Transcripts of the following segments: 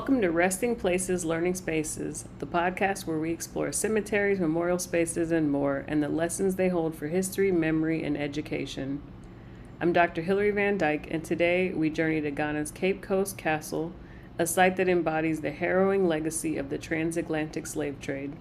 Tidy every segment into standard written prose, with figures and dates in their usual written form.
Welcome to Resting Places, Learning Spaces, the podcast where we explore cemeteries, memorial spaces, and more, and the lessons they hold for history, memory, and education. I'm Dr. Hilary Van Dyke, and today we journey to Ghana's Cape Coast Castle, a site that embodies the harrowing legacy of the transatlantic slave trade.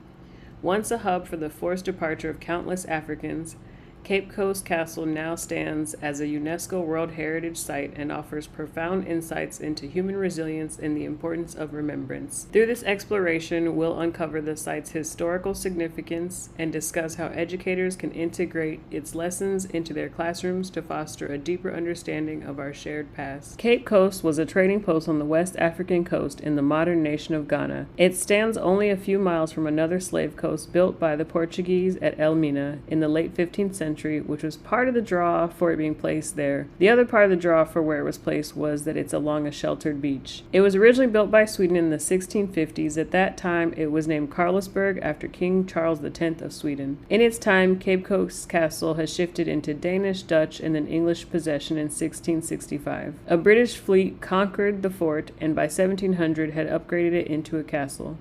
Once a hub for the forced departure of countless Africans, Cape Coast Castle now stands as a UNESCO World Heritage Site and offers profound insights into human resilience and the importance of remembrance. Through this exploration, we'll uncover the site's historical significance and discuss how educators can integrate its lessons into their classrooms to foster a deeper understanding of our shared past. Cape Coast was a trading post on the West African coast in the modern nation of Ghana. It stands only a few miles from another slave coast built by the Portuguese at Elmina in the late 15th century, which was part of the draw for it being placed there. The other part of the draw for where it was placed was that it's along a sheltered beach. It was originally built by Sweden in the 1650s. At that time, it was named Carlsberg after King Charles X of Sweden. In its time, Cape Coast Castle has shifted into Danish, Dutch, and then English possession in 1665. A British fleet conquered the fort and by 1700 had upgraded it into a castle.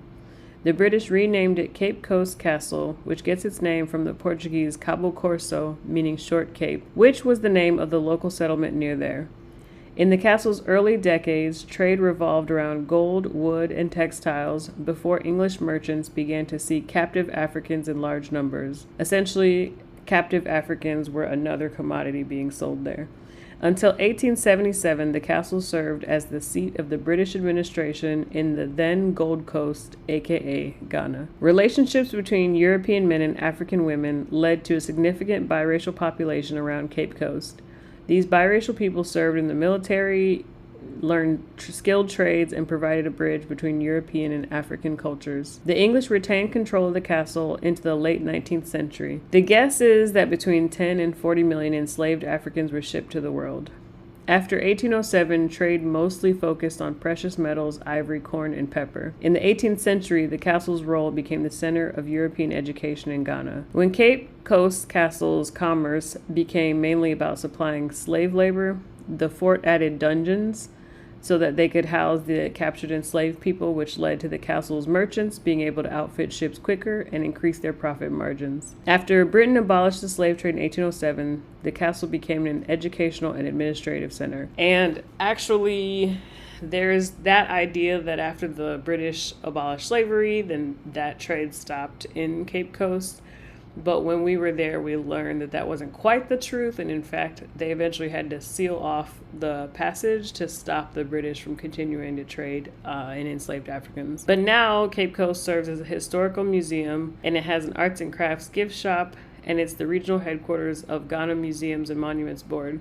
The British renamed it Cape Coast Castle, which gets its name from the Portuguese Cabo Corso, meaning short cape, which was the name of the local settlement near there. In the castle's early decades, trade revolved around gold, wood, and textiles before English merchants began to seek captive Africans in large numbers. Essentially, captive Africans were another commodity being sold there. Until 1877, the castle served as the seat of the British administration in the then Gold Coast, aka Ghana. Relationships between European men and African women led to a significant biracial population around Cape Coast. These biracial people served in the military, learned skilled trades, and provided a bridge between European and African cultures. The English retained control of the castle into the late 19th century. The guess is that between 10 and 40 million enslaved Africans were shipped to the world. After 1807, trade mostly focused on precious metals, ivory, corn, and pepper. In the 18th century, the castle's role became the center of European education in Ghana. When Cape Coast Castle's commerce became mainly about supplying slave labor, the fort added dungeons so that they could house the captured enslaved people, which led to the castle's merchants being able to outfit ships quicker and increase their profit margins. After Britain abolished the slave trade in 1807, the castle became an educational and administrative center. And actually, there's that idea that after the British abolished slavery, then that trade stopped in Cape Coast. But when we were there, we learned that that wasn't quite the truth. And in fact, they eventually had to seal off the passage to stop the British from continuing to trade in enslaved Africans. But now Cape Coast serves as a historical museum, and it has an arts and crafts gift shop, and it's the regional headquarters of Ghana Museums and Monuments Board.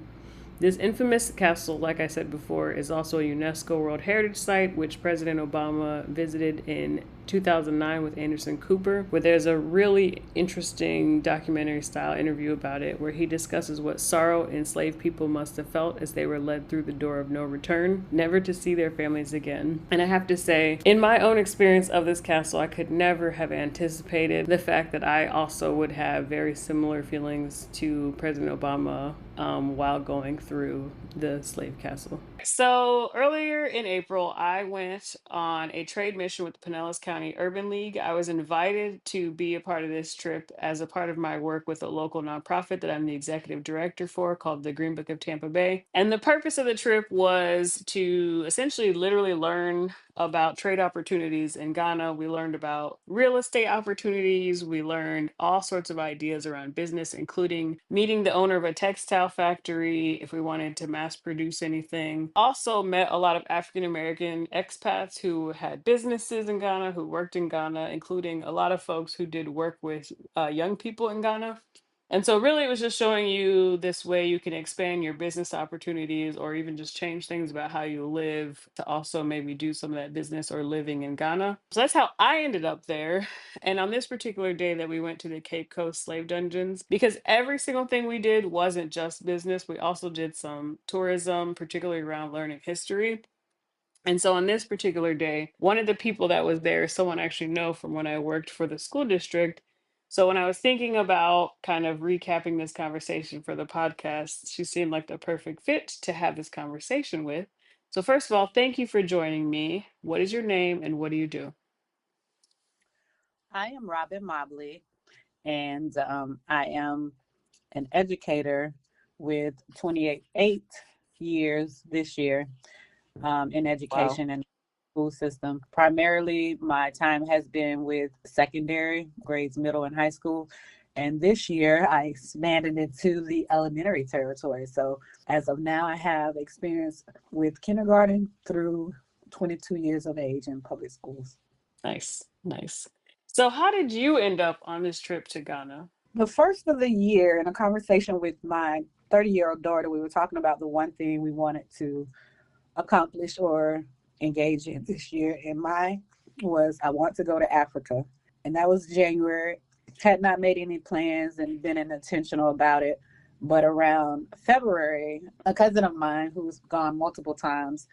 This infamous castle, like I said before, is also a UNESCO World Heritage Site, which President Obama visited in 2009 with Anderson Cooper, where there's a really interesting documentary style interview about it, where he discusses what sorrow enslaved people must have felt as they were led through the door of no return, never to see their families again. And I have to say, in my own experience of this castle, I could never have anticipated the fact that I also would have very similar feelings to President Obama while going through the slave castle. So earlier in April, I went on a trade mission with the Pinellas County Urban League. I was invited to be a part of this trip as a part of my work with a local nonprofit that I'm the executive director for called the Green Book of Tampa Bay. And the purpose of the trip was to essentially literally learn about trade opportunities in Ghana. We learned about real estate opportunities. We learned all sorts of ideas around business, including meeting the owner of a textile factory if we wanted to mass produce anything. Also met a lot of African American expats who had businesses in Ghana, who worked in Ghana, including a lot of folks who did work with young people in Ghana. And so really it was just showing you this way you can expand your business opportunities or even just change things about how you live to also maybe do some of that business or living in Ghana. So that's how I ended up there. And on this particular day that we went to the Cape Coast slave dungeons, because every single thing we did wasn't just business, we also did some tourism, particularly around learning history. And so on this particular day, one of the people that was there, someone I actually know from when I worked for the school district. So when I was thinking about kind of recapping this conversation for the podcast, she seemed like the perfect fit to have this conversation with. So, first of all, thank you for joining me. What is your name and what do you do? I am Robin Mobley, and I am an educator with 28 years this year in Wow. education and school system. Primarily, my time has been with secondary grades, middle and high school. And this year, I expanded into the elementary territory. So, as of now, I have experience with kindergarten through 22 years of age in public schools. Nice. Nice. So, how did you end up on this trip to Ghana? The first of the year, in a conversation with my 30-year-old daughter, we were talking about the one thing we wanted to accomplish or engage in this year. And mine was I want to go to Africa. And that was January. Had not made any plans and been intentional about it. But around February, a cousin of mine who's gone multiple times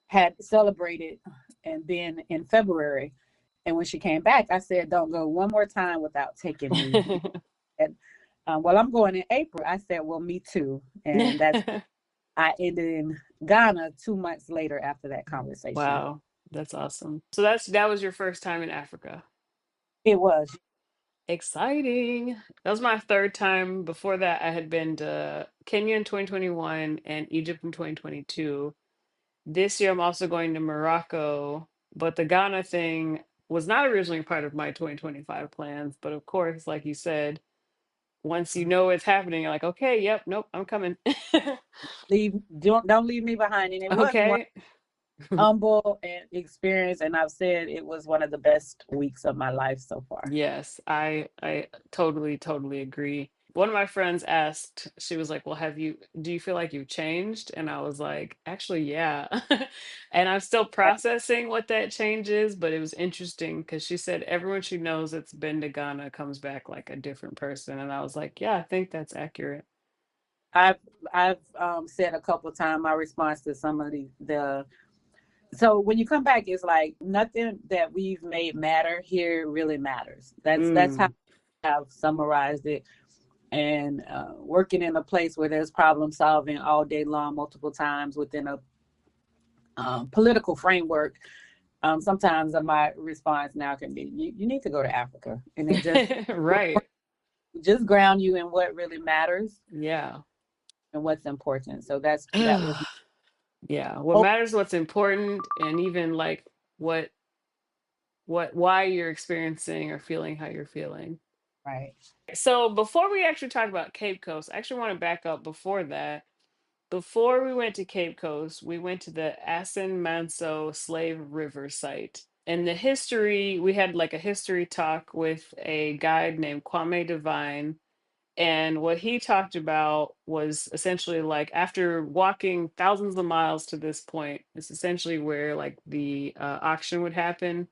had celebrated and been in February. And when she came back, I said, don't go one more time without taking me. And well, I'm going in April. I said, well, me too. And that's I ended in Ghana 2 months later after that conversation. Wow, that's awesome. So that was your first time in Africa. It was. Exciting. That was my third time. Before that, I had been to Kenya in 2021 and Egypt in 2022. This year, I'm also going to Morocco, but the Ghana thing was not originally part of my 2025 plans. But of course, like you said, once you know it's happening, you're like, okay, yep, nope, I'm coming. Don't leave me behind. And it was one Okay. humble and experience, and I've said it was one of the best weeks of my life so far. Yes, I totally agree. One of my friends asked, she was like, "Well, do you feel like you've changed?" And I was like, "Actually, yeah." And I'm still Right. processing what that change is, but it was interesting because she said everyone she knows that's been to Ghana comes back like a different person. And I was like, "Yeah, I think that's accurate." I've I've said a couple of times my response to some of the so when you come back, it's like nothing that we've made matter here really matters. That's how Mm, I've summarized it. And working in a place where there's problem solving all day long, multiple times within a political framework, sometimes my response now can be, you need to go to Africa, and it right. just ground you in what really matters Yeah. and what's important. So that was Yeah. What oh, matters, what's important, and even like what why you're experiencing or feeling how you're feeling. right. So before we actually talk about Cape Coast, I actually want to back up before that. Before we went to Cape Coast, we went to the Asan Manso Slave River site. And the history, we had like a history talk with a guide named Kwame Divine. And what he talked about was essentially like after walking thousands of miles to this point, it's essentially where like the auction would happen.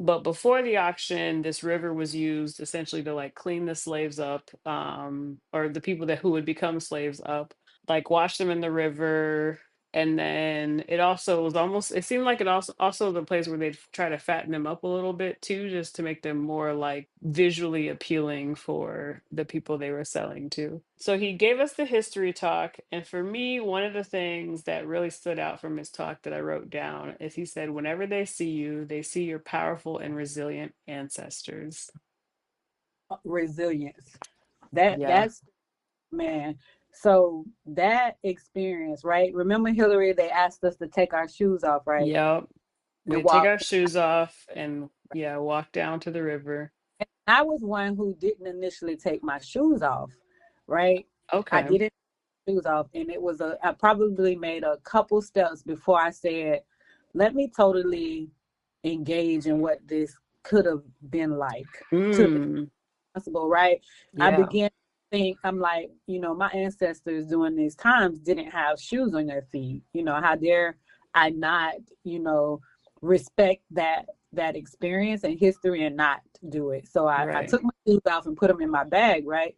But before the auction, this river was used essentially to like clean the slaves up, or the people that who would become slaves up, like wash them in the river. And then it also was almost, it seemed like it also the place where they'd try to fatten them up a little bit too, just to make them more like visually appealing for the people they were selling to. So he gave us the history talk. And for me, one of the things that really stood out from his talk that I wrote down is he said, whenever they see you, they see your powerful and resilient ancestors. Resilience. Yeah. That's man. So that experience, right? Remember, Hillary, they asked us to take our shoes off, right? Yep. And We take walk. our shoes off and yeah, walk down to the river. I was one who didn't initially take my shoes off, right? I Okay. didn't take my shoes off, and I probably made a couple steps before I said, let me totally engage in what this could have been like to the Mm. possible, right? I Yeah. began to think, I'm like, my ancestors during these times didn't have shoes on their feet. How dare I not, respect that experience and history and not do it. So I Right. took my shoes off and put them in my bag, right?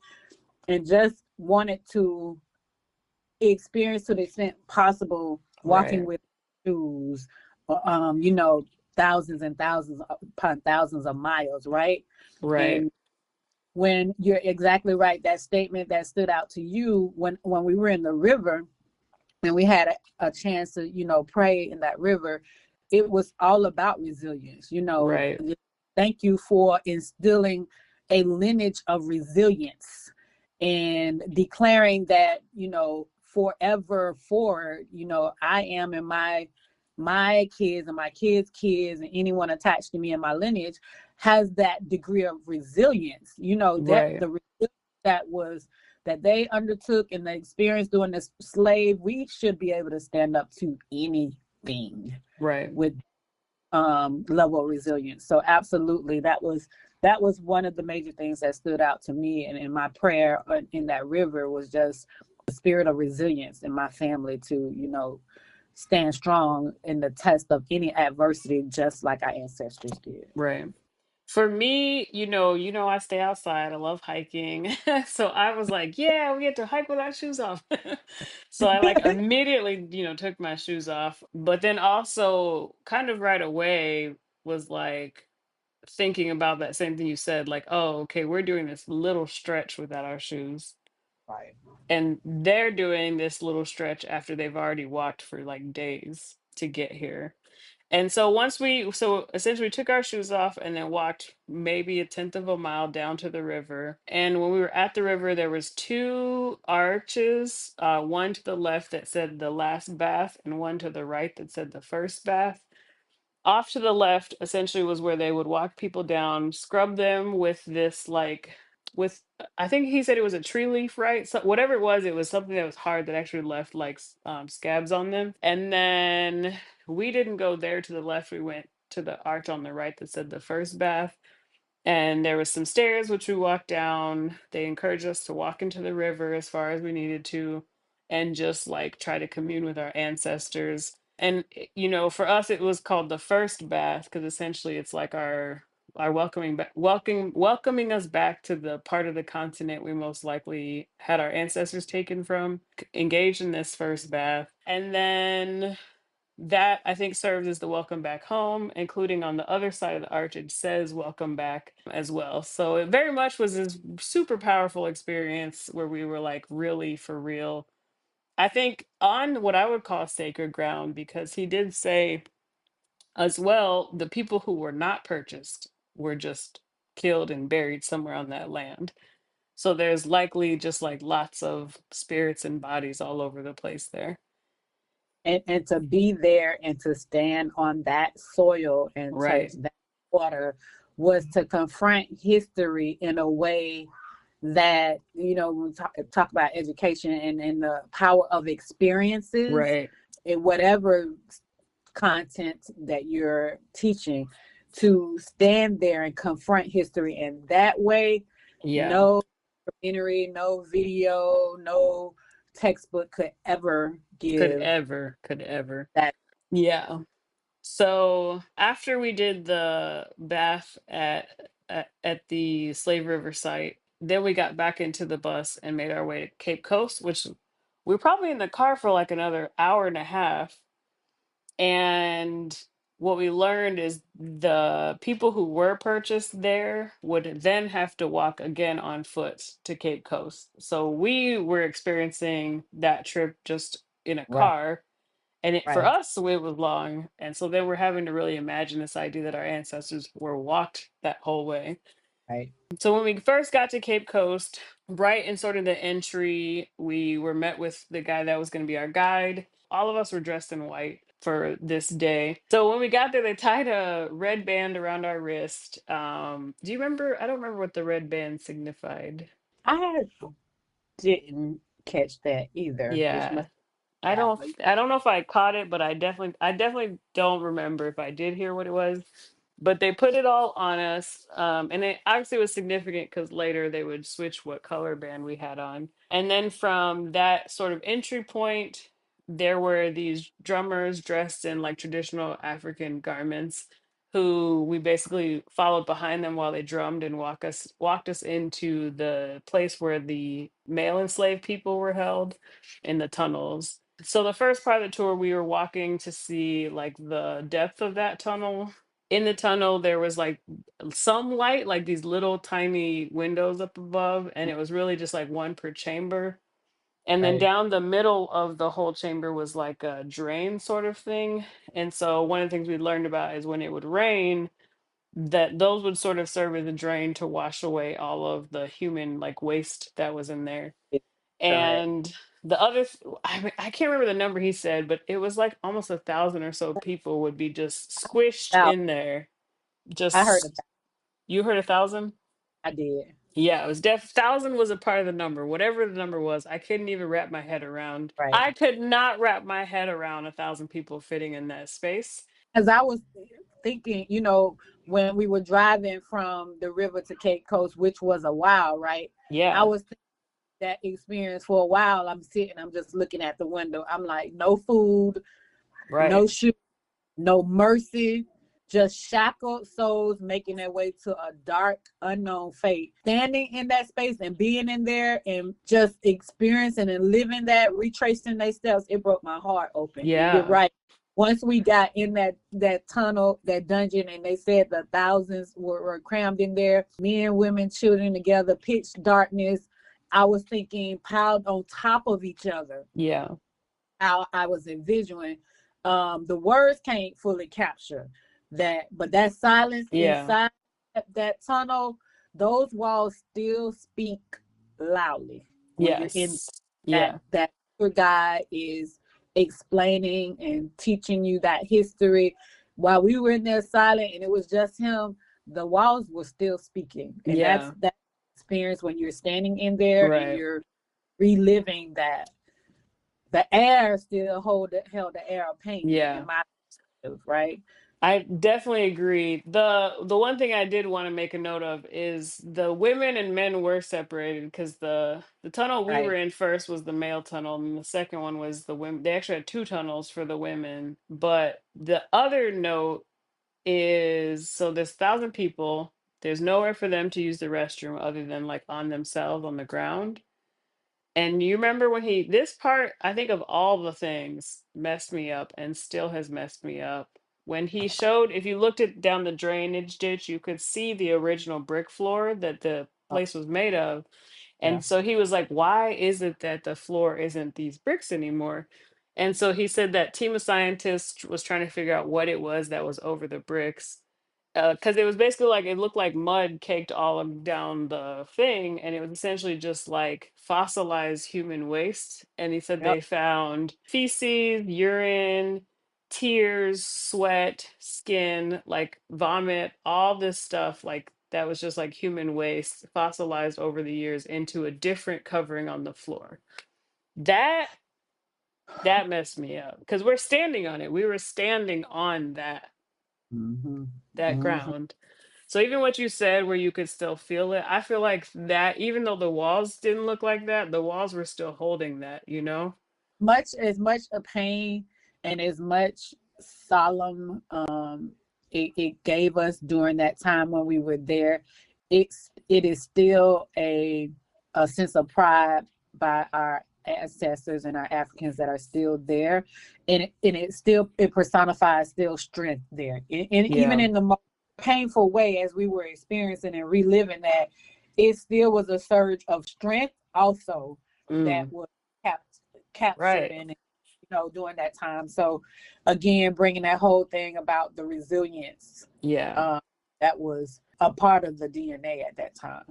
And just wanted to experience to the extent possible walking Right. with shoes, thousands and thousands upon thousands of miles, right? Right. And when you're exactly right, that statement that stood out to you when we were in the river, and we had a chance to, pray in that river. It was all about resilience. Right. Thank you for instilling a lineage of resilience and declaring that, forever forward, I am, in my kids and my kids' kids and anyone attached to me in my lineage has that degree of resilience. That Right. the resilience that they undertook and the experience during this slave, we should be able to stand up to anything Right. with level of resilience. So absolutely, that was one of the major things that stood out to me, and in my prayer in that river was just the spirit of resilience in my family to stand strong in the test of any adversity, just like our ancestors did. Right. For me, I stay outside. I love hiking. So I was like, yeah, we get to hike with our shoes off. So I like immediately, took my shoes off. But then also kind of right away was like thinking about that same thing you said, like, oh, okay, we're doing this little stretch without our shoes. Right. And they're doing this little stretch after they've already walked for like days to get here. And so so essentially we took our shoes off and then walked maybe a tenth of a mile down to the river. And when we were at the river, there was two arches, one to the left that said the last bath and one to the right that said the first bath. Off to the left essentially was where they would walk people down, scrub them with this like with I think he said it was a tree leaf, right? So whatever it was something that was hard that actually left like scabs on them. And then we didn't go there to the left. We went to the arch on the right that said the first bath. And there was some stairs which we walked down. They encouraged us to walk into the river as far as we needed to and just like try to commune with our ancestors. And for us it was called the first bath because essentially it's like our welcoming us back to the part of the continent we most likely had our ancestors taken from, engaged in this first bath. And then that I think serves as the welcome back home, including on the other side of the arch, it says welcome back as well. So it very much was this super powerful experience where we were like really for real. I think on what I would call sacred ground, because he did say as well, the people who were not purchased were just killed and buried somewhere on that land. So there's likely just like lots of spirits and bodies all over the place there. And to be there and to stand on that soil and touch Right. that water was to confront history in a way that, when we talk about education and the power of experiences Right. in whatever content that you're teaching, to stand there and confront history in that way. Yeah. No documentary, no video, no textbook could ever give Could ever. that. Yeah. So after we did the bath at the Slave River site, then we got back into the bus and made our way to Cape Coast, which we were probably in the car for like another hour and a half. And what we learned is the people who were purchased there would then have to walk again on foot to Cape Coast. So we were experiencing that trip just in a Right, car, and for right, us, it was long. And so then we're having to really imagine this idea that our ancestors were walked that whole way. right. So when we first got to Cape Coast, right in sort of the entry, we were met with the guy that was going to be our guide. All of us were dressed in white for this day. So when we got there, they tied a red band around our wrist. Do you remember? I don't remember what the red band signified. I didn't catch that either, which Yeah. must have. I don't know if I caught it, but I definitely don't remember if I did hear what it was. But they put it all on us, and it obviously was significant because later they would switch what color band we had on. And then from that sort of entry point, there were these drummers dressed in like traditional African garments, who we basically followed behind them while they drummed and walked us into the place where the male enslaved people were held in the tunnels. So the first part of the tour, we were walking to see like the depth of that tunnel. In the tunnel, there was like some light, like these little tiny windows up above, and it was really just like one per chamber. And then Right. down the middle of the whole chamber was like a drain sort of thing. And so one of the things we learned about is when it would rain, that those would sort of serve as a drain to wash away all of the human like waste that was in there. Yeah, correct. And the other, I can't remember the number he said, but it was like almost 1,000 or so people would be just squished Now, in there. I heard of Just, that. you heard 1,000? I did. Yeah, it was 1,000 was a part of the number. Whatever the number was, I couldn't even wrap my head around. Right. I could not wrap my head around 1,000 people fitting in that space. As I was thinking, when we were driving from the river to Cape Coast, which was a while, right? I Yeah, was thinking that experience for a while. I'm sitting, I'm just looking at the window. I'm like, no food, right. no shoes, no mercy, just shackled souls making their way to a dark, unknown fate. Standing in that space and being in there and just experiencing and living that, retracing their steps, it broke my heart open. And you're Yeah, right. Once we got in that tunnel, that dungeon, and they said the thousands were crammed in there, men, women, children together, pitch darkness. I was thinking piled on top of each other, yeah, how I was envisioning. The words can't fully capture that, but that silence yeah, inside that tunnel, those walls still speak loudly when you're in yes, that yeah, your guy is explaining and teaching you that history. While we were in there silent and it was just him, the walls were still speaking. And that's yeah, that experience when you're standing in there and right. you're reliving that. The air still held the air of pain in Yeah. my life, right? I definitely agree. The one thing I did want to make a note of is the women and men were separated because the tunnel we were Right. in first was the male tunnel, and the second one was the women. They actually had two tunnels for the women. But the other note is so there's 1,000 people. There's nowhere for them to use the restroom other than like on themselves on the ground. And you remember when this part, I think of all the things, messed me up and still has messed me up. When he showed, if you looked at down the drainage ditch, you could see the original brick floor that the Oh, place was made of. yeah. And so he was like, why is it that the floor isn't these bricks anymore? And so he said that team of scientists was trying to figure out what it was that was over the bricks because it was basically like it looked like mud caked down the thing, and it was essentially just like fossilized human waste. And he said Yep. they found feces, urine, tears, sweat, skin, like vomit, all this stuff like that was just like human waste fossilized over the years into a different covering on the floor. That that messed me up because we're standing on it. We were standing on Mm-hmm. that Mm-hmm. ground. So even what you said where you could still feel it, I feel like that even though the walls didn't look like that, the walls were still holding that, you know? Much a pain and as much solemn it gave us during that time when we were there, it is still a sense of pride by our ancestors and our Africans that are still there, and it personifies still strength there, and even Yeah. in the most painful way as we were experiencing and reliving that, it still was a surge of strength also that Mm, was cap- captured right. in it, during that time. So again, bringing that whole thing about the resilience, Yeah. uh, that was a part of the DNA at that time.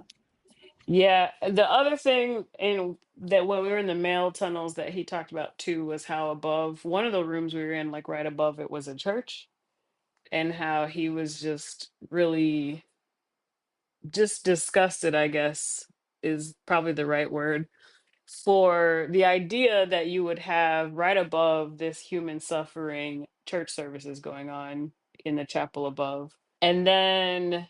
Yeah. The other thing in that when we were in the mail tunnels that he talked about too was how above one of the rooms we were in, like right above it was a church, and how he was just really just disgusted, I guess is probably the right word for the idea that you would have right above this human suffering church services going on in the chapel above. And then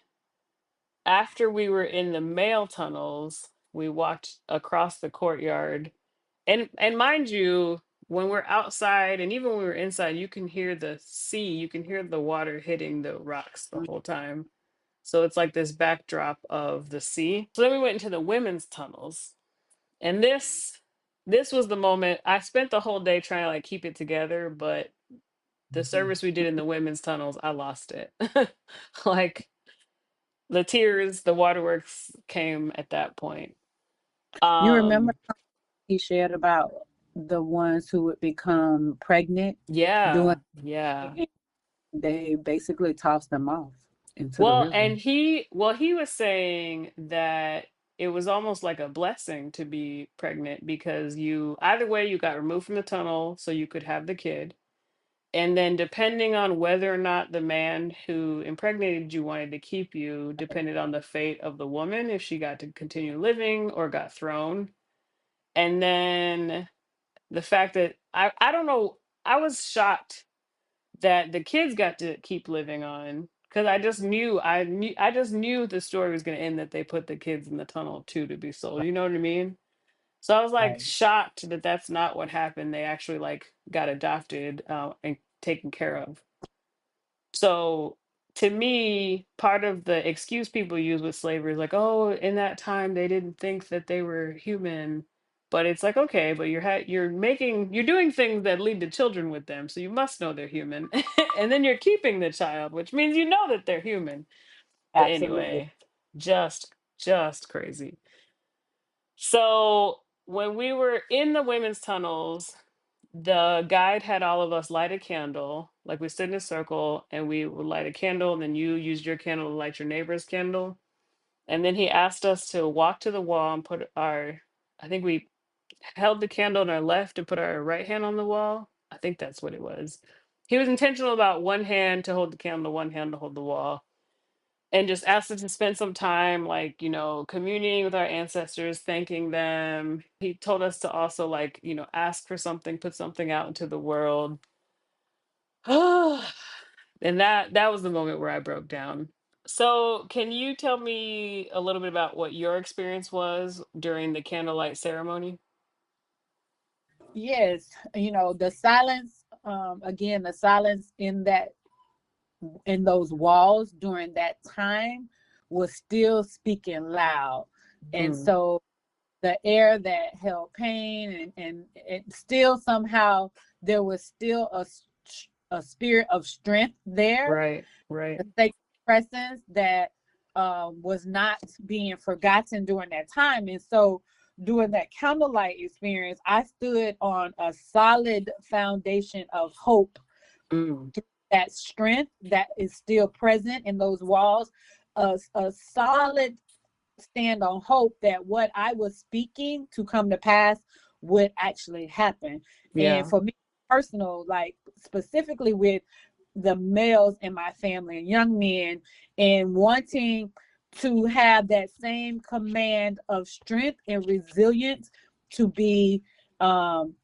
after we were in the mail tunnels, we walked across the courtyard. And mind you, when we're outside and even when we were inside, you can hear the sea, you can hear the water hitting the rocks the whole time. So it's like this backdrop of the sea. So then we went into the women's tunnels. And this was the moment I spent the whole day trying to like keep it together, but the Mhm. service we did in the women's tunnels, I lost it. Like the tears, the waterworks came at that point. You remember Um he shared about the ones who would become pregnant doing Yeah, yeah. it, they basically tossed them off into the Well, river. and he was saying that it was almost like a blessing to be pregnant because you either way you got removed from the tunnel so you could have the kid. And then depending on whether or not the man who impregnated you wanted to keep you, depended on the fate of the woman, if she got to continue living or got thrown. And then the fact that I don't know, I was shocked that the kids got to keep living on because I just knew the story was going to end that they put the kids in the tunnel too to be sold. You know what I mean? So I was like Right. shocked that that's not what happened. They actually like got adopted and taken care of. So to me, part of the excuse people use with slavery is like, oh, in that time they didn't think that they were human. But it's like, okay, but you're doing things that lead to children with them, so you must know they're human. And then you're keeping the child, which means you know that they're human. But Absolutely. anyway, just crazy. So when we were in the women's tunnels, the guide had all of us light a candle. Like we stood in a circle and we would light a candle, and then you used your candle to light your neighbor's candle. And then he asked us to walk to the wall and I think we held the candle in our left and put our right hand on the wall. I think that's what it was. He was intentional about one hand to hold the candle, one hand to hold the wall, and just asked us to spend some time like communing with our ancestors, thanking them. He told us to also like ask for something, put something out into the world. And that was the moment where I broke down. So can you tell me a little bit about what your experience was during the candlelight ceremony? Yes, the silence, again, the silence in those walls during that time was still speaking loud. And Mm, so the air that held pain, and it still somehow there was still a spirit of strength there, right, right. a sacred presence that was not being forgotten during that time. And so during that candlelight experience, I stood on a solid foundation of hope, Mm, that strength that is still present in those walls, a solid stand on hope that what I was speaking to come to pass would actually happen. And yeah, for me personal, like specifically with the males in my family and young men, and wanting to have that same command of strength and resilience to be um,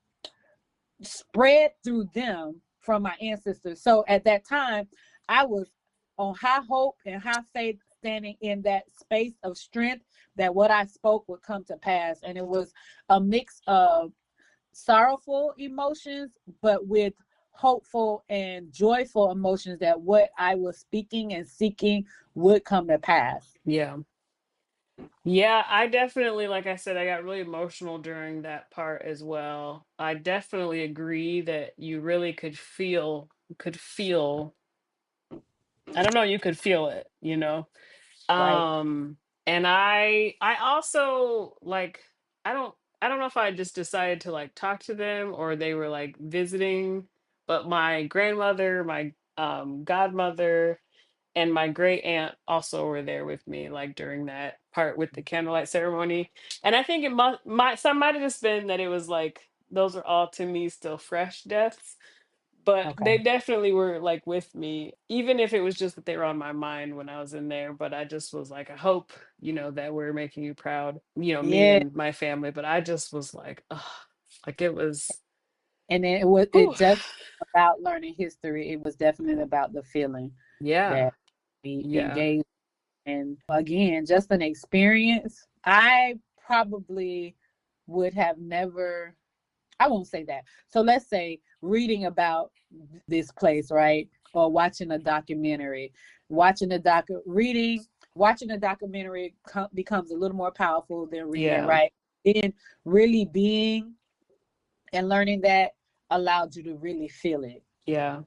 spread through them from my ancestors. So at that time, I was on high hope and high faith, standing in that space of strength that what I spoke would come to pass. And it was a mix of sorrowful emotions, but with hopeful and joyful emotions that what I was speaking and seeking would come to pass. yeah. Yeah, I definitely, like I said, I got really emotional during that part as well. I definitely agree that you really could feel, I don't know, you could feel it. Right. Um, and I also like, I don't, I don't know if I just decided to like talk to them or they were like visiting, but my grandmother, my godmother, and my great aunt also were there with me like during that part with the candlelight ceremony. And I think it might have just been that it was like those are all to me still fresh deaths, but Okay. they definitely were like with me, even if it was just that they were on my mind when I was in there. But I just was like, I hope that we're making you proud, me Yeah. and my family. But I just was like, ugh, like it was. And it Whew, just about learning history. It was definitely about the feeling yeah, that we yeah, engaged. And again, just an experience. I probably would have never, I won't say that. So let's say reading about this place, right? Or watching a documentary, reading, watching a documentary becomes a little more powerful than reading it, yeah. right? Then really being and learning that allowed you to really feel it Yeah.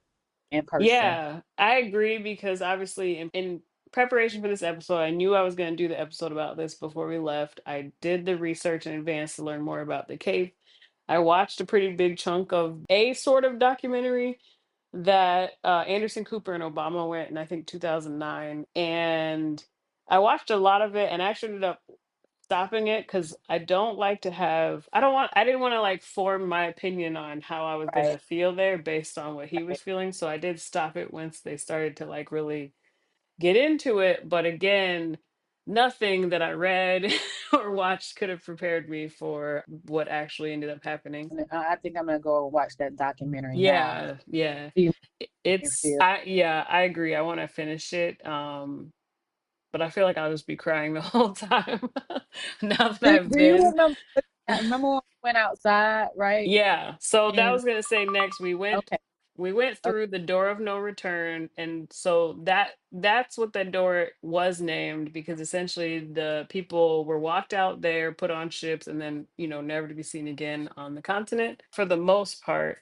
in person. Yeah, I agree because obviously in preparation for this episode, I knew I was going to do the episode about this before we left. I did the research in advance to learn more about the Cape. I watched a pretty big chunk of a sort of documentary that Anderson Cooper and Obama went in, I think, 2009. And I watched a lot of it and actually ended up stopping it because I don't like to have, I didn't want to like form my opinion on how I was going Right. to feel there based on what he Right. was feeling. So I did stop it once they started to like really get into it. But again, nothing that I read or watched could have prepared me for what actually ended up happening. I think I'm gonna go watch that documentary now. Yeah, yeah. See how it It's feels. yeah, I agree. I want to finish it. But I feel like I'll just be crying the whole time now that I've Do you been. remember? I remember when we went outside, right? Yeah. So that And was gonna say next okay, we went okay, through the door of no return, and so that's what that door was named, because essentially the people were walked out there, put on ships, and then, never to be seen again on the continent for the most part.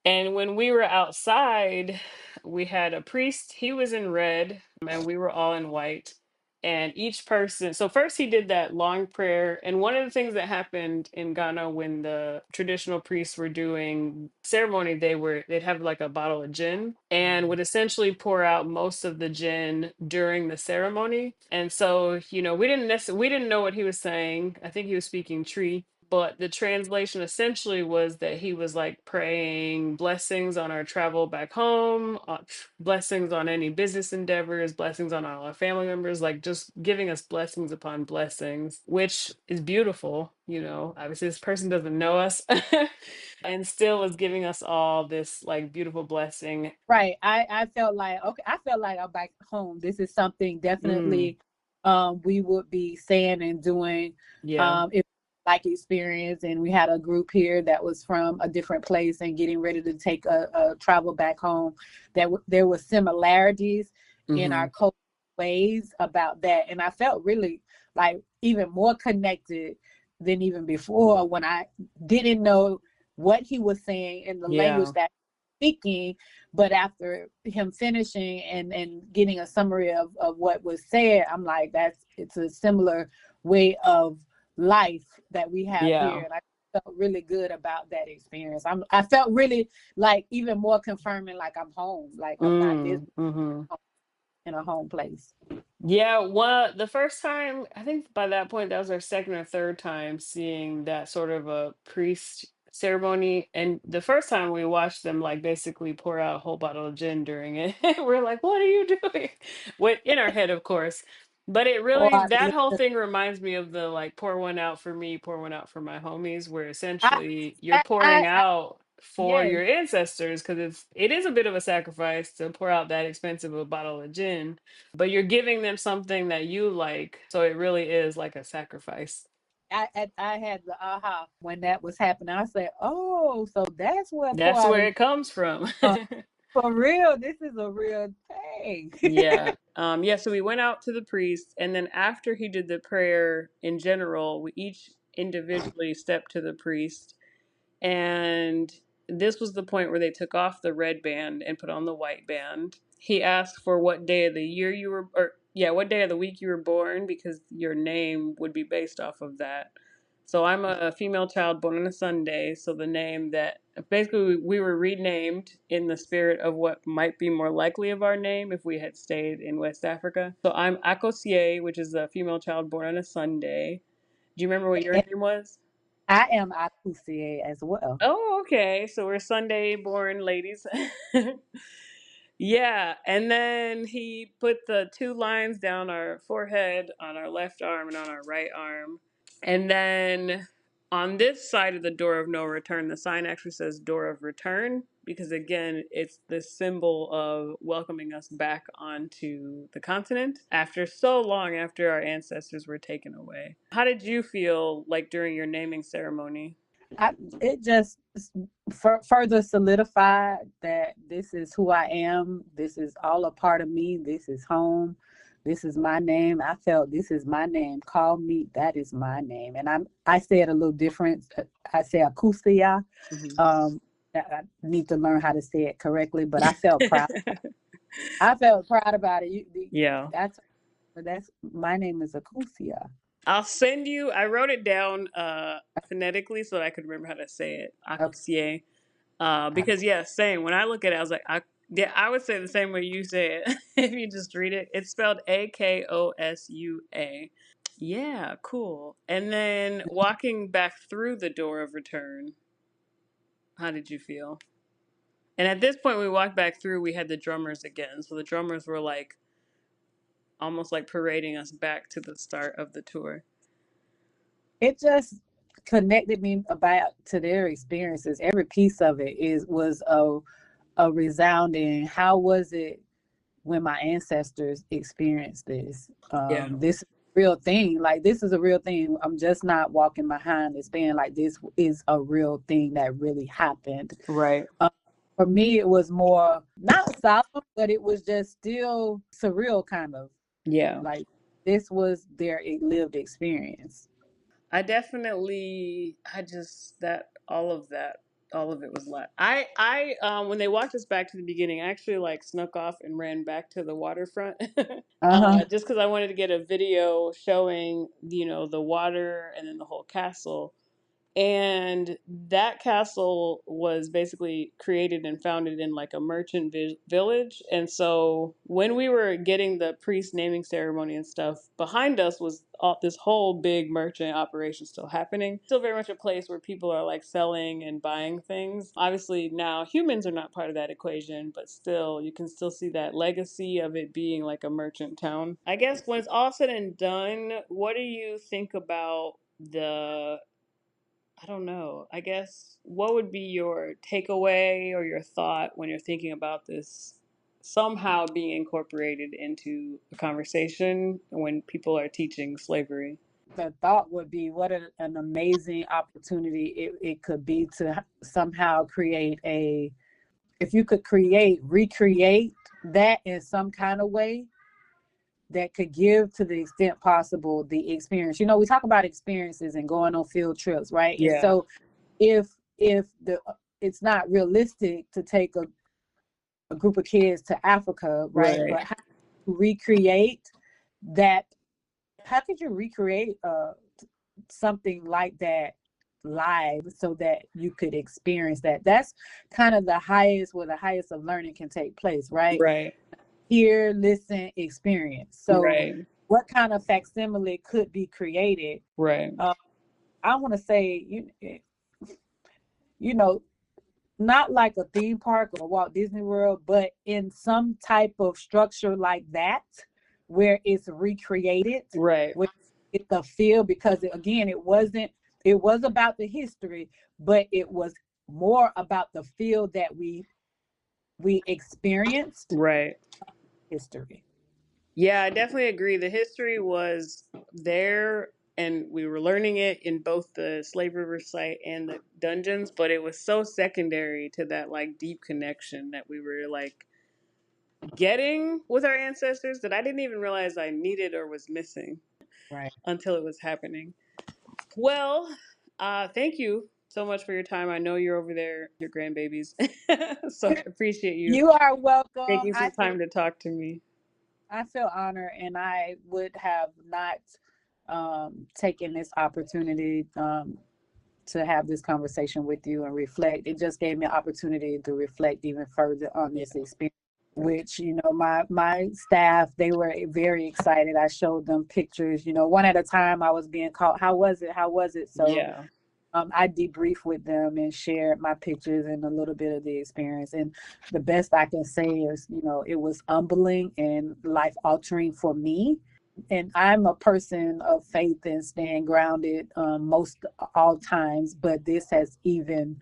And when we were outside, we had a priest. He was in red, and we were all in white. And each person, so first he did that long prayer. And one of the things that happened in Ghana when the traditional priests were doing ceremony, they'd have like a bottle of gin and would essentially pour out most of the gin during the ceremony. And so, we didn't know what he was saying. I think he was speaking tree, but the translation essentially was that he was like praying blessings on our travel back home, blessings on any business endeavors, blessings on all our family members, like just giving us blessings upon blessings, which is beautiful. Obviously this person doesn't know us and still is giving us all this like beautiful blessing. right. I felt like okay. I felt like I'm back home. This is something Mm, definitely we would be saying and doing yeah. if like experience. And we had a group here that was from a different place and getting ready to take a travel back home. There were similarities in Hmm. our cultural ways about that, and I felt really like even more connected than even before when I didn't know what he was saying in the language Yeah. that speaking, but after him finishing and getting a summary of what was said, I'm like, it's a similar way of life that we have Yeah. here. And I felt really good about that experience. I felt really like even more confirming like I'm home, like I'm not visiting Mm-hmm. in a home place. Yeah, well, the first time, I think by that point, that was our second or third time seeing that sort of a priest ceremony. And the first time we watched them like basically pour out a whole bottle of gin during it. We're like, what are you doing? What in our head, of course. But it really, Or that whole thing reminds me of the like pour one out for me, pour one out for my homies, where I, essentially you're pouring I out for yes, your ancestors, because it is a bit of a sacrifice to pour out that expensive a bottle of gin, but you're giving them something that you like. So it really is like a sacrifice. I had the aha when that was happening. I said, oh, so that's what pour That's out where of it comes from. for real. This is a real thing. Yeah. Yeah, so we went out to the priest, and then after he did the prayer in general, we each individually stepped to the priest. And this was the point where they took off the red band and put on the white band. He asked for what day of the year you were, or yeah, what day of the week you were born, because your name would be based off of that. So I'm a female child born on a Sunday, so the name that basically we were renamed in the spirit of what might be more likely of our name if we had stayed in West Africa. So I'm Akosie, which is a female child born on a Sunday. Do you remember what your And name was? I am Akusie as well. Oh, okay. So we're Sunday born ladies. Yeah. And then he put the two lines down our forehead on our left arm and on our right arm. And then on this side of the door of no return, the sign actually says door of return, because again, it's the symbol of welcoming us back onto the continent after so long after our ancestors were taken away. How did you feel like during your naming ceremony? I, it just further solidified that this is who I am. This is all a part of me. This is home. This is my name. I felt this is my name. Call me. That is my name. And I say it a little different. I say Akusia. Mhm. I need to learn how to say it correctly, but I felt proud. I felt proud about it. Yeah. That's my name is Akusia. I'll send you. I wrote it down phonetically so that I could remember how to say it. Okay. Akusie. Because yeah, same. When I look at it, I was like, yeah, I would say the same way you say it. If you just read it, it's spelled Akosua. Yeah, cool. And then walking back through the door of return, how did you feel? And at this point, we walked back through. We had the drummers again, so the drummers were like almost like parading us back to the start of the tour. It just connected me about to their experiences. Every piece of it was a resounding. How was it when my ancestors experienced this? Yeah. This is a real thing. Like this is a real thing. I'm just not walking behind this band. Like this is a real thing that really happened. Right. For me, it was more not solemn, but it was just still surreal, kind of Yeah. like this was their lived experience. I just all of it was lot. When they walked us back to the beginning, I actually like snuck off and ran back to the waterfront, Uh huh. just because I wanted to get a video showing, the water and then the whole castle. And that castle was basically created and founded in like a merchant village. And so when we were getting the priest naming ceremony and stuff, behind us was this whole big merchant operation still happening. Still very much a place where people are like selling and buying things. Obviously now humans are not part of that equation, but still you can still see that legacy of it being like a merchant town. I guess when it's all said and done, what do you think about the I don't know. I guess what would be your takeaway or your thought when you're thinking about this somehow being incorporated into a conversation when people are teaching slavery? The thought would be what an amazing opportunity it could be to somehow create if you could recreate that in some kind of way that could give to the extent possible the experience. We talk about experiences and going on field trips, right? And Yeah. so if the it's not realistic to take a group of kids to Africa, right? Right. But how to recreate that? How could you recreate something like that live so that you could experience that? That's kind of the highest where the highest of learning can take place, right? Right. Hear, listen, experience. So Right. what kind of facsimile could be created? Right. uh, I want to say you know not like a theme park or Walt Disney World, but in some type of structure like that, where it's recreated, Right. where it's the feel, because again, it was about the history, but it was more about the feel that we experienced Right. history. Yeah, I definitely agree. The history was there and we were learning it in both the Slave River site and the dungeons, but it was so secondary to that like deep connection that we were like getting with our ancestors that I didn't even realize I needed or was missing Right. until it was happening. Well, thank you so much for your time. I know you're over there with your grandbabies, so I appreciate you You are welcome. taking some time to talk to me. I feel honored, and I would have not taken this opportunity to have this conversation with you and reflect. It just gave me an opportunity to reflect even further on Yeah. this experience, which, my staff, they were very excited. I showed them pictures, one at a time. I was being called, how was it? How was it? So Yeah. I debriefed with them and shared my pictures and a little bit of the experience. And the best I can say is, it was humbling and life altering for me. And I'm a person of faith and staying grounded most all times, but this has even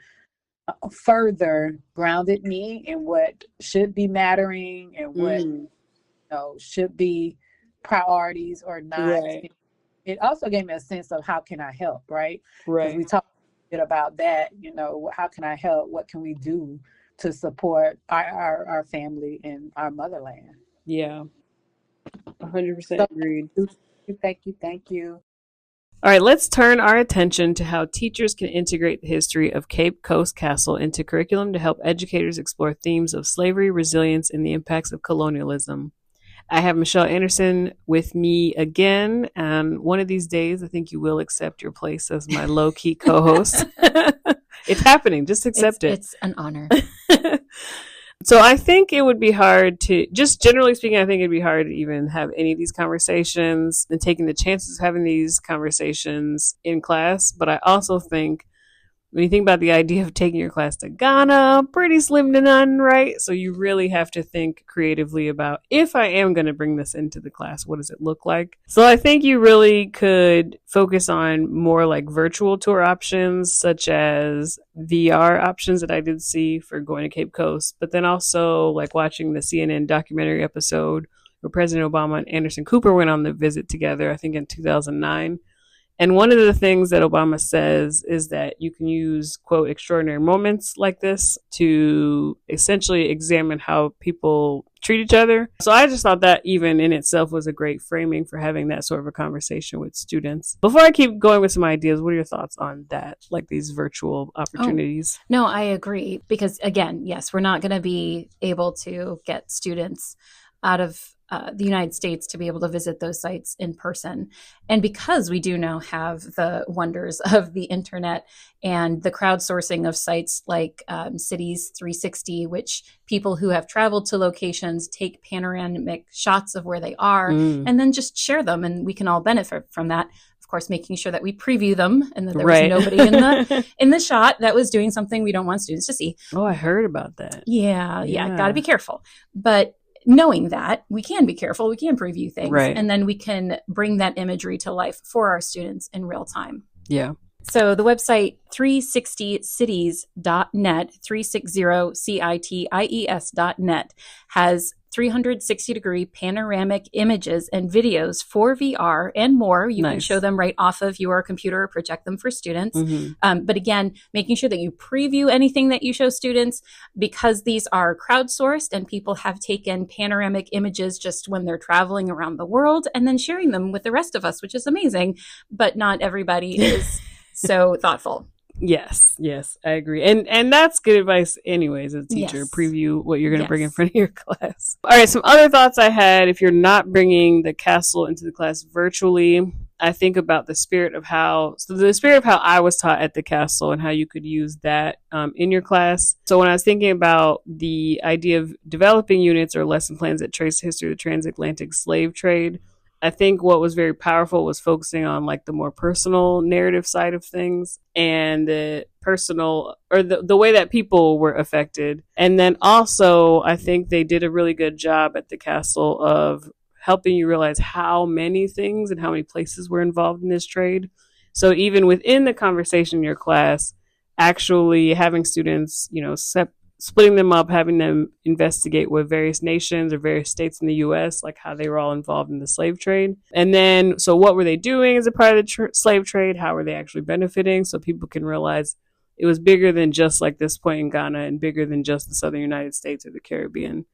further grounded me in what should be mattering and what Mm. should be priorities or not. Right. It also gave me a sense of how can I help, right? Because Right. we talked a bit about that. How can I help? What can we do to support our family and our motherland? Yeah. 100% So agreed. thank you, thank you. All right, let's turn our attention to how teachers can integrate the history of Cape Coast Castle into curriculum to help educators explore themes of slavery, resilience, and the impacts of colonialism. I have Michelle Anderson with me again, and one of these days, I think you will accept your place as my low-key co-host. It's happening. Just accept it. It's an honor. So I think it would be hard to, just generally speaking, I think it'd be hard to even have any of these conversations and taking the chances of having these conversations in class. But I also think when you think about the idea of taking your class to Ghana, pretty slim to none, right? So you really have to think creatively about, if I am going to bring this into the class, what does it look like? So I think you really could focus on more like virtual tour options, such as VR options that I did see for going to Cape Coast, but then also like watching the CNN documentary episode where President Obama and Anderson Cooper went on the visit together, I think in 2009. And one of the things that Obama says is that you can use, quote, extraordinary moments like this to essentially examine how people treat each other. So I just thought that even in itself was a great framing for having that sort of a conversation with students. Before I keep going with some ideas, what are your thoughts on that, like these virtual opportunities? No, I agree. Because again, yes, we're not going to be able to get students out of the United States to be able to visit those sites in person. And because we do now have the wonders of the internet and the crowdsourcing of sites like Cities 360, which people who have traveled to locations take panoramic shots of where they are and then just share them, and we can all benefit from that. Of course, making sure that we preview them and that there was nobody in the shot that was doing something we don't want students to see. Oh, I heard about that. Yeah. Got to be careful. But knowing that, we can be careful, we can preview things, and then we can bring that imagery to life for our students in real time. Yeah. So the website 360cities.net, 360cities.net, has 360-degree panoramic images and videos for VR and more. You can show them right off of your computer or project them for students. But again, making sure that you preview anything that you show students, because these are crowdsourced and people have taken panoramic images just when they're traveling around the world and then sharing them with the rest of us, which is amazing. But not everybody is so thoughtful. Yes, I agree. And that's good advice anyways as a teacher. Yes. Preview what you're going to bring in front of your class. All right, some other thoughts I had. If you're not bringing the castle into the class virtually, I think about the spirit of how I was taught at the castle and how you could use that in your class. So when I was thinking about the idea of developing units or lesson plans that trace the history of the transatlantic slave trade, I think what was very powerful was focusing on like the more personal narrative side of things and the personal or the way that people were affected. And then also I think they did a really good job at the castle of helping you realize how many things and how many places were involved in this trade. So even within the conversation in your class, actually having students, splitting them up, having them investigate what various nations or various states in the U.S., like how they were all involved in the slave trade. And then, so what were they doing as a part of the slave trade? How were they actually benefiting? So people can realize it was bigger than just like this point in Ghana and bigger than just the Southern United States or the Caribbean.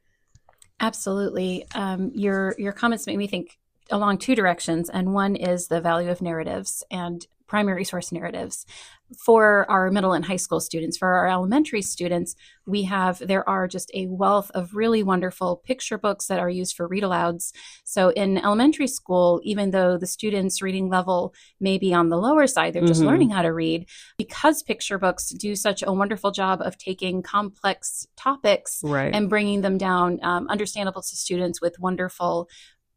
Absolutely. Your comments make me think along two directions. And one is the value of narratives and primary source narratives. For our middle and high school students, for our elementary students, there are just a wealth of really wonderful picture books that are used for read alouds. So in elementary school, even though the students' reading level may be on the lower side, they're just learning how to read, because picture books do such a wonderful job of taking complex topics and bringing them down, understandable to students with wonderful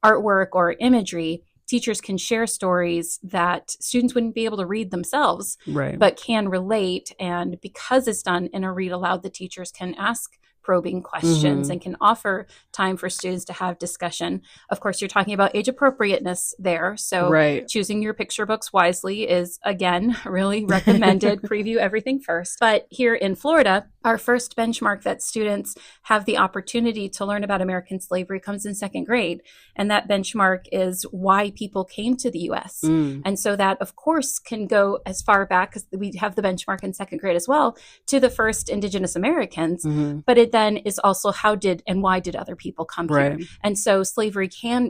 artwork or imagery. Teachers can share stories that students wouldn't be able to read themselves, but can relate. And because it's done in a read aloud, the teachers can ask probing questions and can offer time for students to have discussion. Of course, you're talking about age appropriateness there. So choosing your picture books wisely is, again, really recommended. Preview everything first. But here in Florida, our first benchmark that students have the opportunity to learn about American slavery comes in second grade. And that benchmark is why people came to the U.S. And so that, of course, can go as far back, because we have the benchmark in second grade as well, to the first Indigenous Americans. But it then is also how did and why did other people come here? And so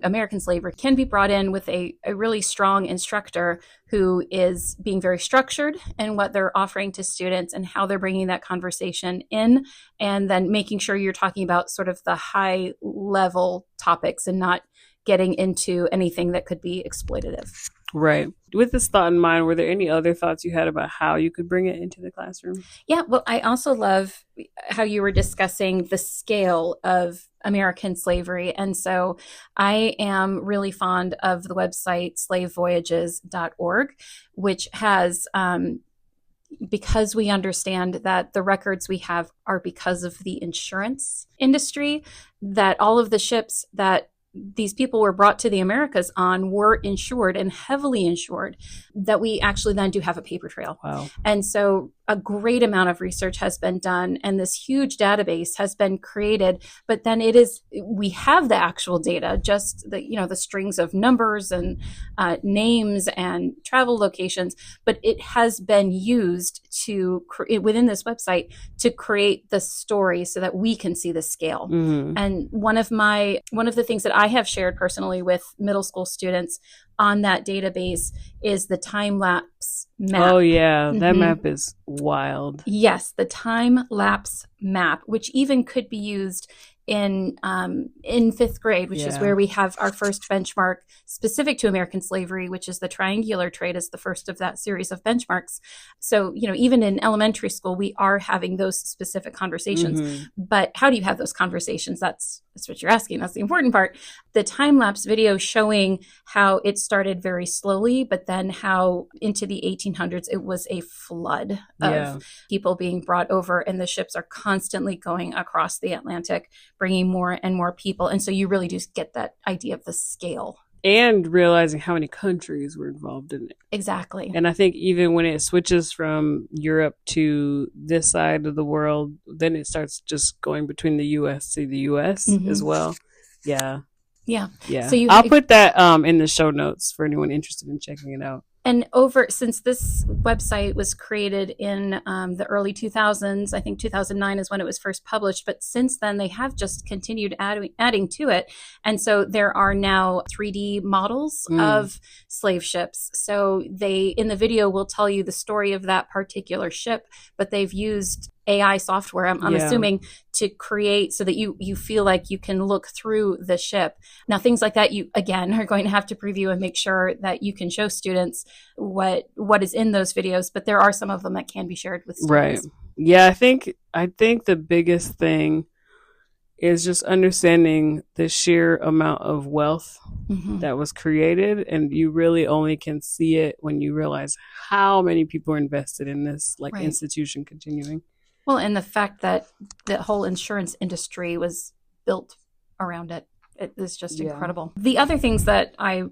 American slavery can be brought in with a really strong instructor who is being very structured in what they're offering to students and how they're bringing that conversation in, and then making sure you're talking about sort of the high level topics and not getting into anything that could be exploitative. Right. With this thought in mind, were there any other thoughts you had about how you could bring it into the classroom? Yeah, well, I also love how you were discussing the scale of American slavery. And so I am really fond of the website slavevoyages.org, which has, because we understand that the records we have are because of the insurance industry, that all of the ships that these people were brought to the Americas on were insured and heavily insured, that we actually then do have a paper trail. Wow. And so a great amount of research has been done and this huge database has been created, but then we have the actual data, just the strings of numbers and names and travel locations, but it has been used within this website to create the story so that we can see the scale. Mm-hmm. And one of the things that I have shared personally with middle school students on that database is the time-lapse map. Oh, yeah. That map is wild. Yes, the time-lapse map, which even could be used in fifth grade, which is where we have our first benchmark specific to American slavery, which is the triangular trade as the first of that series of benchmarks. So, even in elementary school, we are having those specific conversations. Mm-hmm. But how do you have those conversations? That's what you're asking. That's the important part. The time-lapse video showing how it started very slowly, but then how into the 1800s, it was a flood of people being brought over, and the ships are constantly going across the Atlantic, bringing more and more people. And so you really do get that idea of the scale. And realizing how many countries were involved in it. Exactly. And I think even when it switches from Europe to this side of the world, then it starts just going between the U.S. to the U.S. as well. Yeah. Yeah. Yeah. So I'll put that in the show notes for anyone interested in checking it out. And since this website was created in the early 2000s, I think 2009 is when it was first published, but since then they have just continued adding to it. And so there are now 3D models of slave ships. So they, in the video, will tell you the story of that particular ship, but they've used AI software, I'm assuming, to create so that you feel like you can look through the ship. Now, things like that, you, again, are going to have to preview and make sure that you can show students what is in those videos, but there are some of them that can be shared with students. Right. Yeah, I think the biggest thing is just understanding the sheer amount of wealth that was created, and you really only can see it when you realize how many people are invested in this institution continuing. Well, and the fact that the whole insurance industry was built around it is just incredible. The other things that I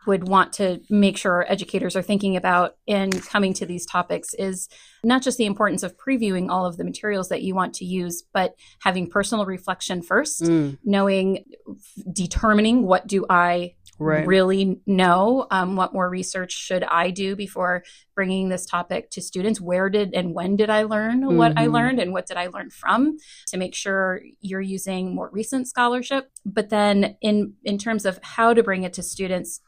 would want to make sure educators are thinking about in coming to these topics is not just the importance of previewing all of the materials that you want to use, but having personal reflection first, determining what do I really know, what more research should I do before bringing this topic to students? Where did and when did I learn what I learned, and what did I learn from, to make sure you're using more recent scholarship. But then in terms of how to bring it to students,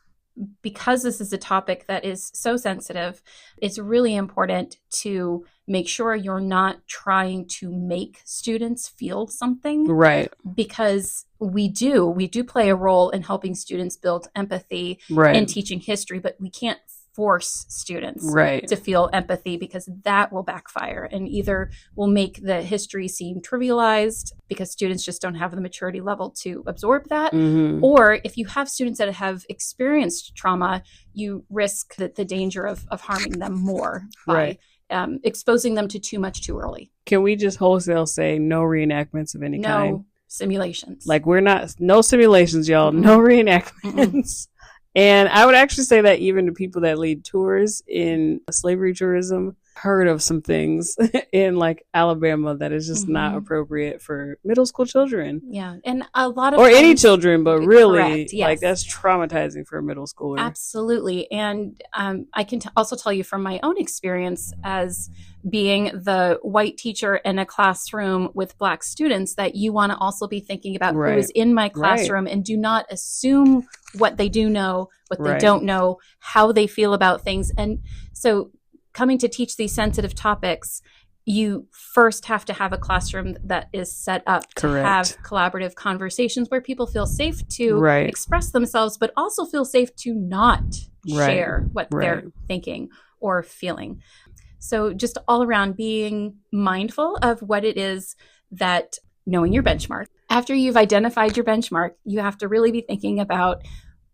because this is a topic that is so sensitive, it's really important to make sure you're not trying to make students feel something. Right. Because we do play a role in helping students build empathy in teaching history, but we can't force students to feel empathy, because that will backfire and either will make the history seem trivialized because students just don't have the maturity level to absorb that. Or if you have students that have experienced trauma, you risk the danger of harming them more by exposing them to too much too early. Can we just wholesale say no reenactments of any kind? No simulations. Like, no simulations, y'all. No reenactments. And I would actually say that even the people that lead tours in slavery tourism heard of some things in like Alabama that is just not appropriate for middle school children. Yeah. And a lot of any children, but really like that's traumatizing for a middle schooler. Absolutely. And I can also tell you from my own experience as being the white teacher in a classroom with Black students, that you want to also be thinking about who is in my classroom, and do not assume what they do know, what they don't know, how they feel about things. And so coming to teach these sensitive topics, you first have to have a classroom that is set up to have collaborative conversations where people feel safe to express themselves, but also feel safe to not share what they're thinking or feeling. So just all around being mindful of what it is, that knowing your benchmark. After you've identified your benchmark, you have to really be thinking about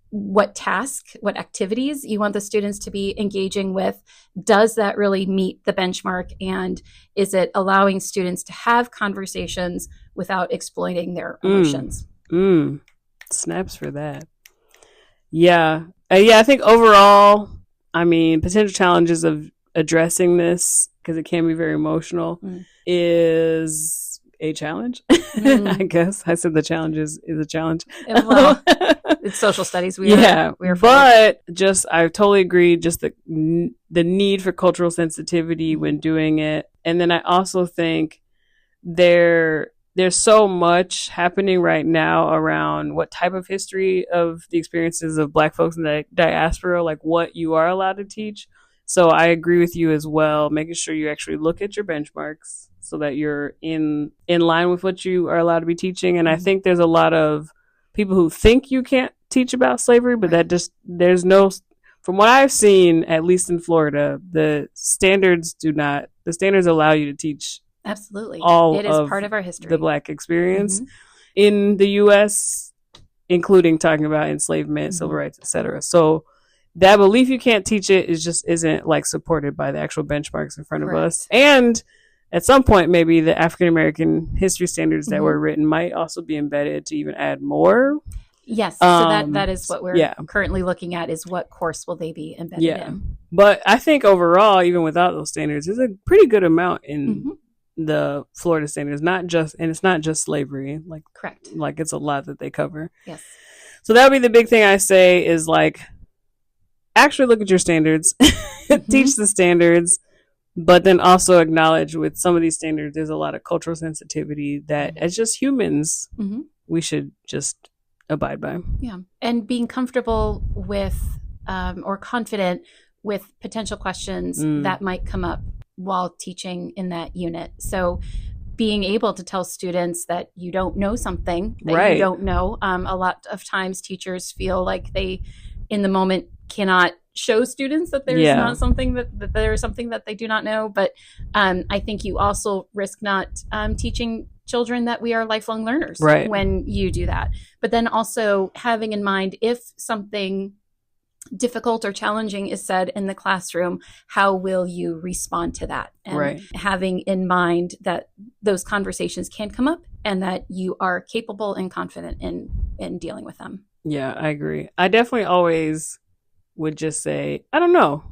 what task, what activities you want the students to be engaging with. Does that really meet the benchmark? And is it allowing students to have conversations without exploiting their emotions? Snaps for that. Yeah. I think overall, I mean, potential challenges of addressing this, because it can be very emotional, is a challenge. I guess I said the challenge is a challenge. Well, it's social studies. We are but just I totally agree. Just the need for cultural sensitivity when doing it, and then I also think there's so much happening right now around what type of history of the experiences of Black folks in the diaspora, like what you are allowed to teach. So I agree with you as well, making sure you actually look at your benchmarks so that you're in line with what you are allowed to be teaching. And I think there's a lot of people who think you can't teach about slavery, but that just, there's no, from what I've seen, at least in Florida, the standards allow you to teach absolutely all it is part of our history, the Black experience in the U.S., including talking about enslavement, civil rights, etc. So that belief you can't teach it isn't like supported by the actual benchmarks in front of us. And at some point, maybe the African American history standards that were written might also be embedded to even add more. Yes, so that is what we're currently looking at, is what course will they be embedded in. But I think overall, even without those standards, there's a pretty good amount in the Florida standards, it's not just slavery. Like, correct. Like, it's a lot that they cover. Yes. So that would be the big thing I say, is like, actually look at your standards, teach the standards, but then also acknowledge with some of these standards, there's a lot of cultural sensitivity that as just humans, we should just abide by. Yeah. And being comfortable with or confident with potential questions that might come up while teaching in that unit. So being able to tell students that you don't know something that you don't know. A lot of times teachers feel like they, in the moment, cannot show students that there's not something that there's something that they do not know. But I think you also risk not teaching children that we are lifelong learners when you do that. But then also having in mind, if something difficult or challenging is said in the classroom, how will you respond to that? And having in mind that those conversations can come up and that you are capable and confident in dealing with them. Yeah, I agree. I definitely always would just say, I don't know.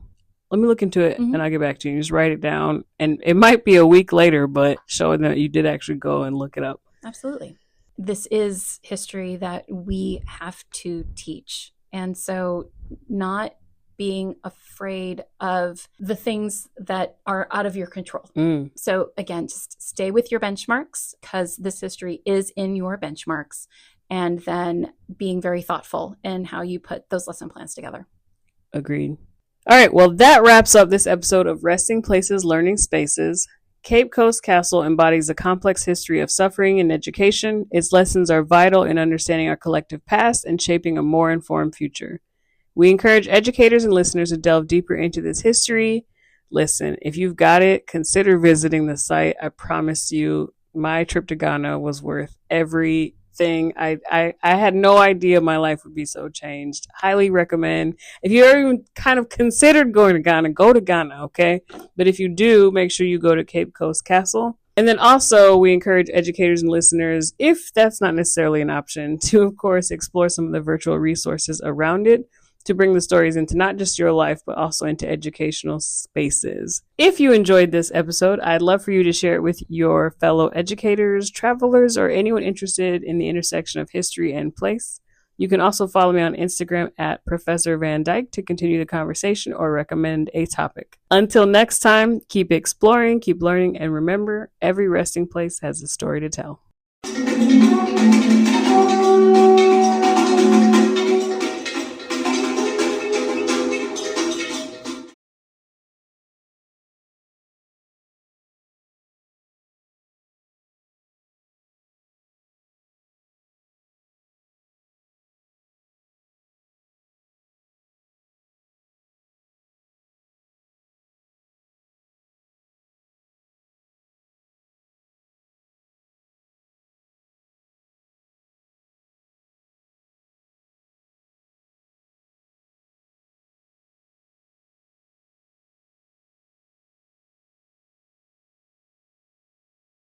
Let me look into it and I'll get back to you. Just write it down. And it might be a week later, but showing that you did actually go and look it up. Absolutely. This is history that we have to teach. And so not being afraid of the things that are out of your control. So again, just stay with your benchmarks, because this history is in your benchmarks. And then being very thoughtful in how you put those lesson plans together. Agreed. All right. Well, that wraps up this episode of Resting Places, Learning Spaces. Cape Coast Castle embodies a complex history of suffering and education. Its lessons are vital in understanding our collective past and shaping a more informed future. We encourage educators and listeners to delve deeper into this history. Listen, if you've got it, consider visiting the site. I promise you, my trip to Ghana was worth every thing. I had no idea my life would be so changed. Highly recommend. If you ever even kind of considered going to Ghana, go to Ghana, okay? But if you do, make sure you go to Cape Coast Castle. And then also, we encourage educators and listeners, if that's not necessarily an option, to, of course, explore some of the virtual resources around it to bring the stories into not just your life, but also into educational spaces. If you enjoyed this episode, I'd love for you to share it with your fellow educators, travelers, or anyone interested in the intersection of history and place. You can also follow me on Instagram at Professor Van Dyke to continue the conversation or recommend a topic. Until next time, keep exploring, keep learning, and remember, every resting place has a story to tell.